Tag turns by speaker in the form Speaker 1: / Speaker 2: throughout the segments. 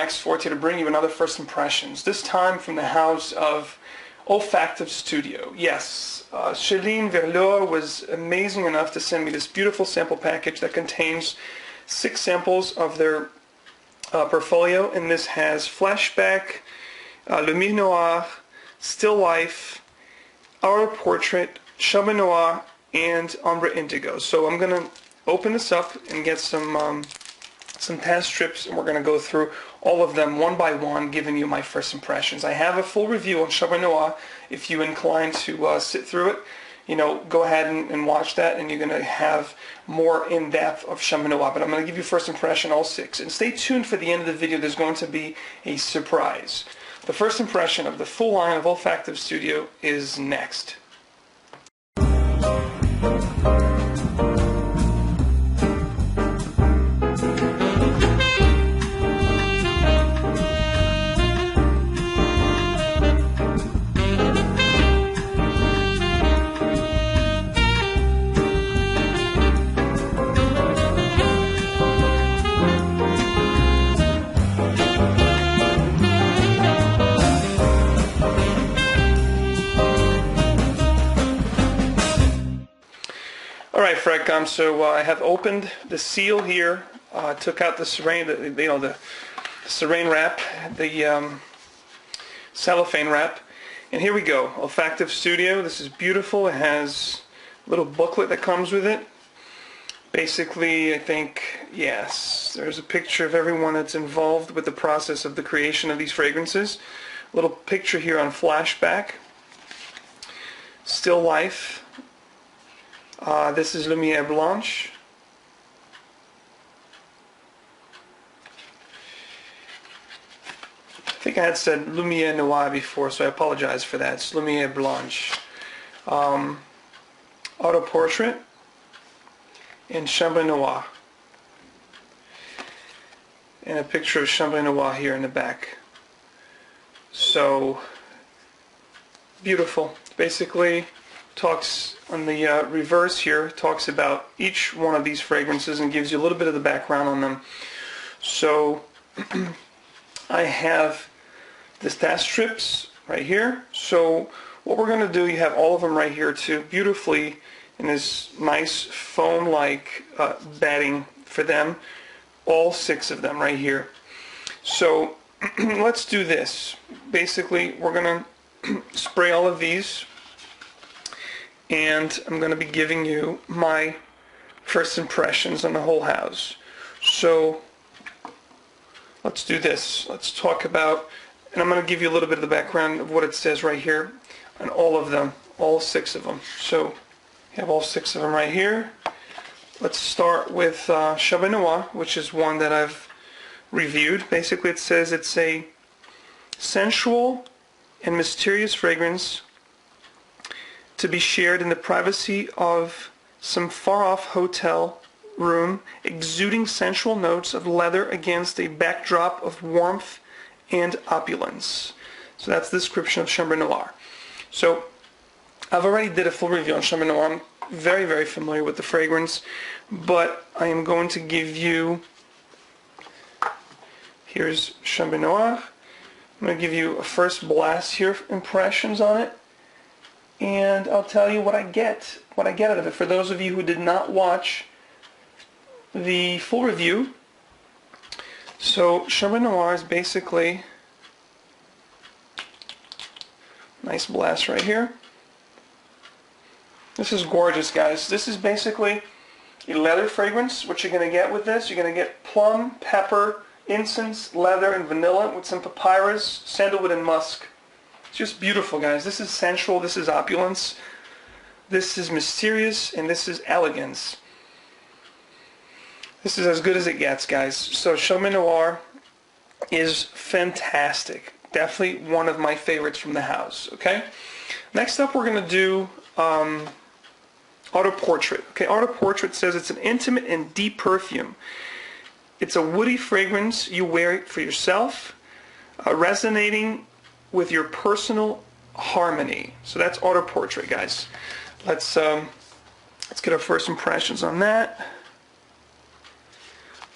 Speaker 1: Max Forte to bring you another first impressions, this time from the house of Olfactive Studio. Yes, Céline Verleur was amazing enough to send me this beautiful sample package that contains 6 samples of their portfolio, and this has Flashback, Lumiere Noir, Still Life, Autoportrait, Sherman Noir, and Ombre Indigo. So I'm going to open this up and get some test strips, and we're going to go through all of them one by one, giving you my first impressions. I have a full review on Sherman Noir. If you're inclined to sit through it, you know, go ahead and watch that, and you're going to have more in-depth of Sherman Noir. But I'm going to give you first impression, all 6. And stay tuned for the end of the video. There's going to be a surprise. The first impression of the full line of Olfactive Studio is next. Alright, Fredcom, so I have opened the seal here, took out the saran, the saran wrap, the cellophane wrap, and here we go. Olfactive Studio. This is beautiful. It has a little booklet that comes with it. Basically, I think, yes, there's a picture of everyone that's involved with the process of the creation of these fragrances. A little picture here on Flashback, Still Life. This is Lumiere Blanc. I think I had said Lumiere Noir before, so I apologize for that. It's Lumiere Blanc. Autoportrait and Sherman Noir. And a picture of Sherman Noir here in the back. So, beautiful. Basically, talks on the reverse here, talks about each one of these fragrances and gives you a little bit of the background on them. So I have the test strips right here. So what we're going to do, you have all of them right here too, beautifully in this nice foam-like batting for them, all 6 of them right here. So let's do this. Basically, we're going to spray all of these, and I'm going to be giving you my first impressions on the whole house. So let's do this. Let's talk about, and I'm going to give you a little bit of the background of what it says right here on all of them, all 6 of them. So you have all 6 of them right here. Let's start with Sherman Noir, which is one that I've reviewed. Basically, it says it's a sensual and mysterious fragrance to be shared in the privacy of some far-off hotel room, exuding sensual notes of leather against a backdrop of warmth and opulence. So that's the description of Sherman Noir. So I've already did a full review on Sherman Noir. I'm very, very familiar with the fragrance, but I am going to give you, here's Sherman Noir. I'm going to give you a first blast here, impressions on it. And I'll tell you what I get out of it. For those of you who did not watch the full review, so Sherman Noir is basically, nice blast right here. This is gorgeous, guys. This is basically a leather fragrance. What you're going to get with this, you're going to get plum, pepper, incense, leather, and vanilla with some papyrus, sandalwood, and musk. It's just beautiful, guys. This is sensual, this is opulence, this is mysterious, and this is elegance. This is as good as it gets, guys. So Sherman Noir is fantastic. Definitely one of my favorites from the house, okay? Next up, we're going to do Autoportrait. Okay, Autoportrait says it's an intimate and deep perfume. It's a woody fragrance you wear for yourself, resonating with your personal harmony. So that's Autoportrait, guys. Let's get our first impressions on that.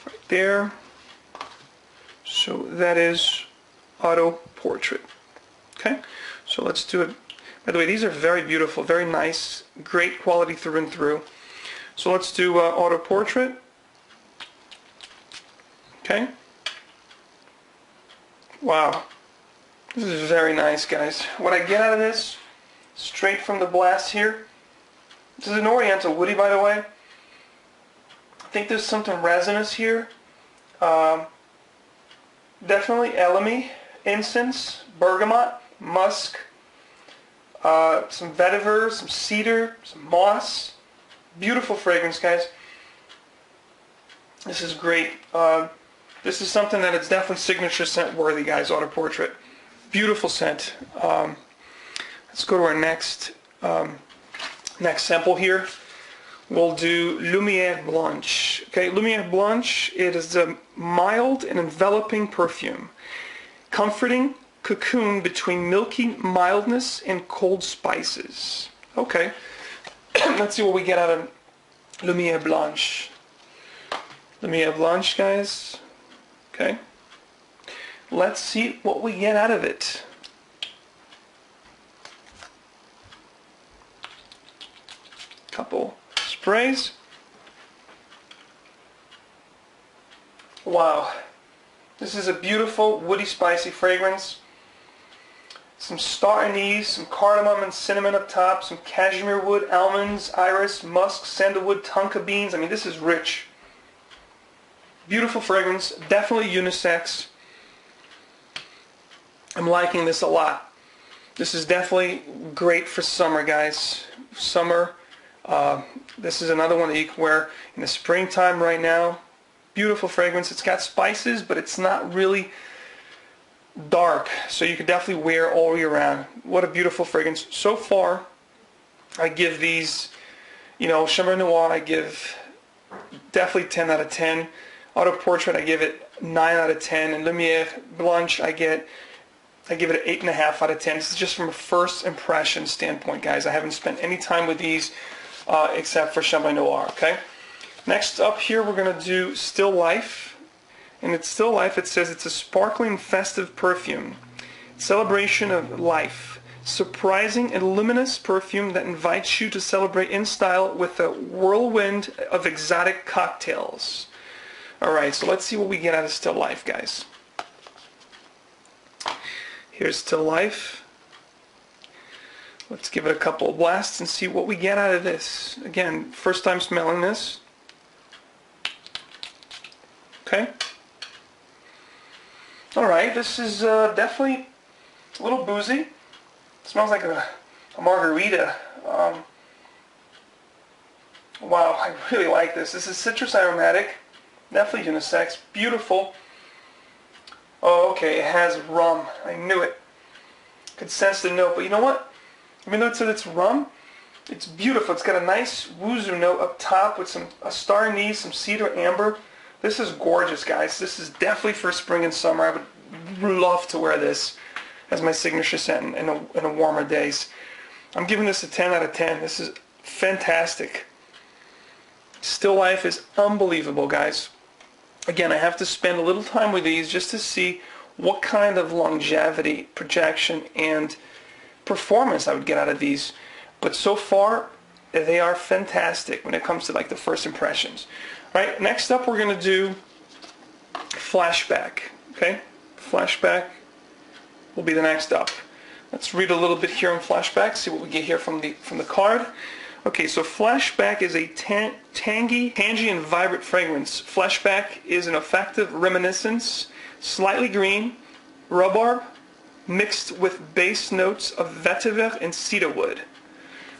Speaker 1: Right there. So So that is Autoportrait. Okay, so let's do it. By the way, these are very beautiful, very nice, great quality through and through. So let's do Autoportrait. Okay. Wow. This is very nice, guys. What I get out of this, straight from the blast here, this is an Oriental woody, by the way. I think there's something resinous here. Definitely elemi, incense, bergamot, musk, some vetiver, some cedar, some moss. Beautiful fragrance, guys. This is great. This is something that it's definitely signature scent worthy, guys. Autoportrait. Beautiful scent. Let's go to our next sample here. We'll do Lumiere Blanc. Okay, Lumiere Blanc, it is a mild and enveloping perfume. Comforting cocoon between milky mildness and cold spices. Okay, let's see what we get out of Lumiere Blanc. Lumiere Blanc, guys. Okay, let's see what we get out of it. Couple sprays. Wow, this is a beautiful woody spicy fragrance. Some star anise, some cardamom and cinnamon up top, some cashmere wood, almonds, iris, musk, sandalwood, tonka beans. I mean, this is rich. Beautiful fragrance, definitely unisex. I'm liking this a lot. This is definitely great for summer, guys. Summer. This is another one that you can wear in the springtime right now. Beautiful fragrance. It's got spices, but it's not really dark, so you can definitely wear all year round. What a beautiful fragrance. So far, I give these, Sherman Noir, I give definitely 10 out of 10. Autoportrait, I give it 9 out of 10. And Lumiere Blanc, I give it an 8.5 out of 10. This is just from a first impression standpoint, guys. I haven't spent any time with these except for Sherman Noir, okay? Next up here, we're going to do Still Life. And it's Still Life, it says it's a sparkling festive perfume. Celebration of life. Surprising and luminous perfume that invites you to celebrate in style with a whirlwind of exotic cocktails. Alright, so let's see what we get out of Still Life, guys. Here's Still Life. Let's give it a couple of blasts and see what we get out of this. Again, first time smelling this. Okay. Alright, this is definitely a little boozy. It smells like a margarita. Wow, I really like this. This is citrus aromatic. Definitely unisex. Beautiful. Oh, okay, it has rum. I knew it. Could sense the note, but you know what? Even though it says it's rum, it's beautiful. It's got a nice wuzu note up top with a star anise, some cedar amber. This is gorgeous, guys. This is definitely for spring and summer. I would love to wear this as my signature scent in a warmer days. I'm giving this a 10 out of 10. This is fantastic. Still Life is unbelievable, guys. Again, I have to spend a little time with these just to see what kind of longevity, projection, and performance I would get out of these. But so far, they are fantastic when it comes to like the first impressions. All right, next up we're going to do Flashback. Okay, Flashback will be the next up. Let's read a little bit here on Flashback, see what we get here from the card. Okay, so Flashback is a tangy and vibrant fragrance. Flashback is an effective reminiscence, slightly green, rhubarb, mixed with base notes of vetiver and cedarwood.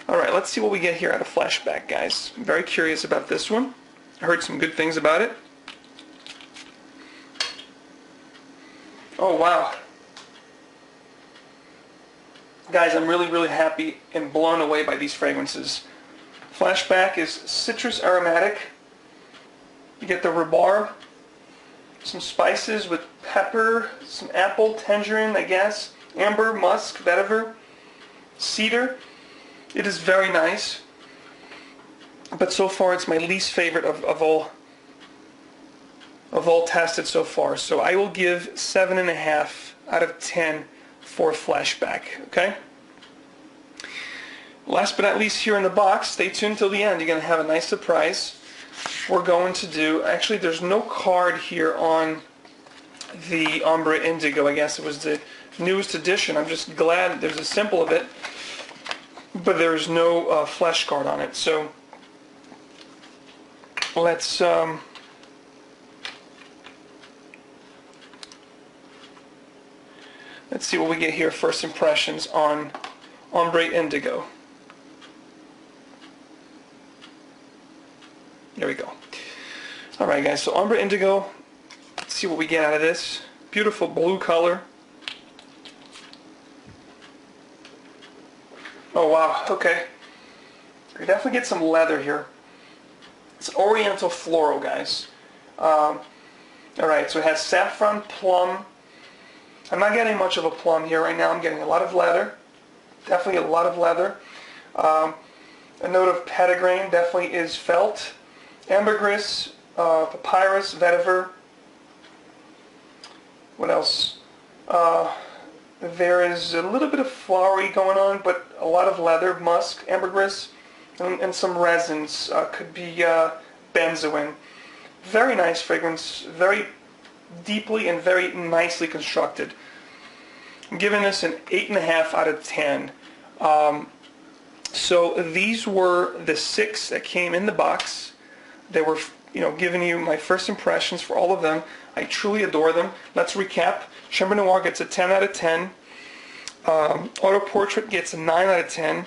Speaker 1: Alright, let's see what we get here out of Flashback, guys. I'm very curious about this one. I heard some good things about it. Oh, wow. Guys, I'm really, really happy and blown away by these fragrances. Flashback is citrus aromatic. You get the rhubarb, some spices with pepper, some apple, tangerine, I guess, amber, musk, vetiver, cedar. It is very nice, but so far it's my least favorite of all of all tested so far. So I will give 7.5 out of 10 for Flashback, okay? Last but not least, here in the box, stay tuned till the end. You're going to have a nice surprise. We're going to do, actually there's no card here on the Ombre Indigo. I guess it was the newest edition. I'm just glad there's a sample of it, but there's no flesh card on it. So let's see what we get here. First impressions on Ombre Indigo. There we go. Alright guys, so Ombre Indigo, let's see what we get out of this. Beautiful blue color. Oh wow, okay. We definitely get some leather here. It's Oriental floral, guys. Alright, so it has saffron, plum. I'm not getting much of a plum here right now. I'm getting a lot of leather. Definitely a lot of leather. A note of petitgrain definitely is felt. Ambergris, papyrus, vetiver. What else? There is a little bit of flowery going on, but a lot of leather, musk, ambergris, and some resins. Could be benzoin. Very nice fragrance, very deeply and very nicely constructed. I'm giving this an 8.5 out of 10. So these were the 6 that came in the box. They were, giving you my first impressions for all of them. I truly adore them. Let's recap. Sherman Noir gets a 10 out of 10. Autoportrait gets a 9 out of 10.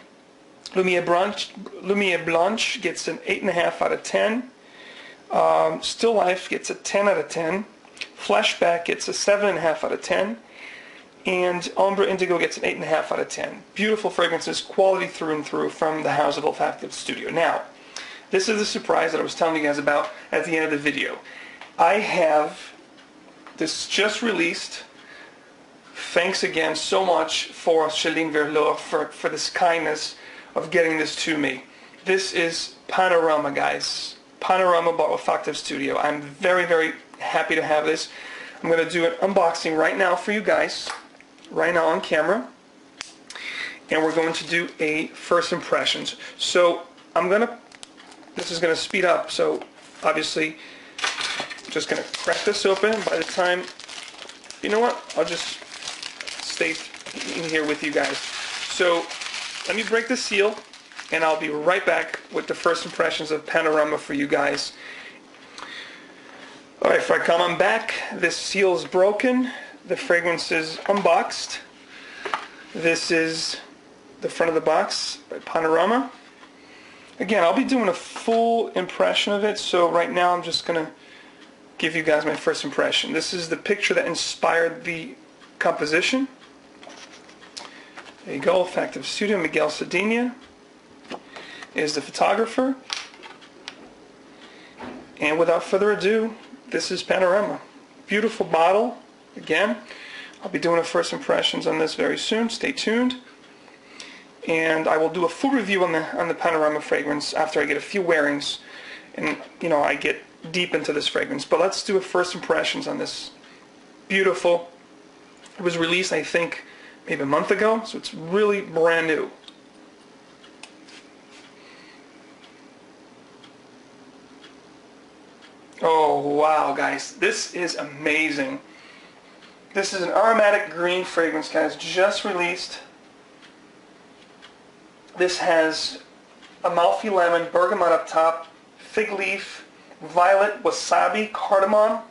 Speaker 1: Lumiere Blanc gets an 8.5 out of 10. Still Life gets a 10 out of 10. Flashback gets a 7.5 out of 10. And Ombre Indigo gets an 8.5 out of 10. Beautiful fragrances, quality through and through from the house of Olfactive Studio. Now, this is the surprise that I was telling you guys about at the end of the video. I have this just released. Thanks again so much for Céline Verleur for this kindness of getting this to me. This is Panorama, guys. Panorama by Olfactive Studio. I'm very, very happy to have this. I'm going to do an unboxing right now for you guys, right now on camera, and we're going to do a first impressions. So this is going to speed up, so obviously I'm just going to crack this open. By the time, you know what, I'll just stay in here with you guys. So let me break the seal, and I'll be right back with the first impressions of Panorama for you guys. Alright, for I come on back, this seal is broken, the fragrance is unboxed. This is the front of the box by Panorama. Again, I'll be doing a full impression of it, so right now I'm just going to give you guys my first impression. This is the picture that inspired the composition. There you go, Olfactive Studio, Miguel Cedinha is the photographer. And without further ado, this is Panorama. Beautiful bottle. Again, I'll be doing a first impressions on this very soon. Stay tuned. And I will do a full review on the Panorama fragrance after I get a few wearings and I get deep into this fragrance. But let's do a first impressions on this. Beautiful. It was released, I think, maybe a month ago, so it's really brand new. Oh wow, guys, this is amazing. This is an aromatic green fragrance, guys, just released. This has Amalfi lemon, bergamot up top, fig leaf, violet, wasabi, cardamom,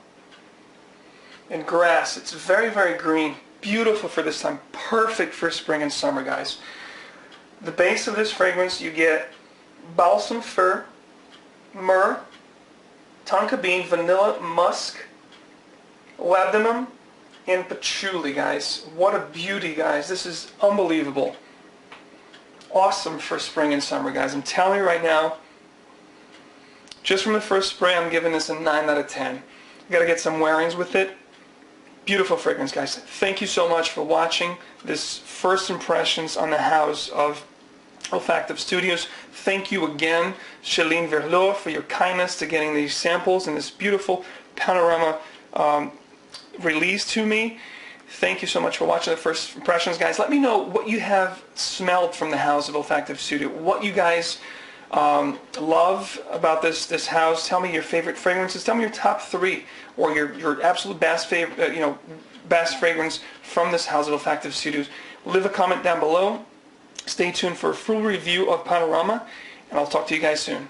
Speaker 1: and grass. It's very, very green. Beautiful for this time. Perfect for spring and summer, guys. The base of this fragrance, you get balsam fir, myrrh, tonka bean, vanilla, musk, labdanum, and patchouli, guys. What a beauty, guys. This is unbelievable. Awesome for spring and summer, guys. I'm telling you right now, just from the first spray, I'm giving this a 9 out of 10. You gotta get some wearings with it. Beautiful fragrance, guys. Thank you so much for watching this first impressions on the house of Olfactive Studios. Thank you again, Céline Verleur, for your kindness to getting these samples and this beautiful Panorama release to me. Thank you so much for watching the first impressions, guys. Let me know what you have smelled from the house of Olfactive Studio. What you guys love about this house. Tell me your favorite fragrances. Tell me your top 3 or your absolute best favorite, best fragrance from this house of Olfactive Studios. Leave a comment down below. Stay tuned for a full review of Panorama, and I'll talk to you guys soon.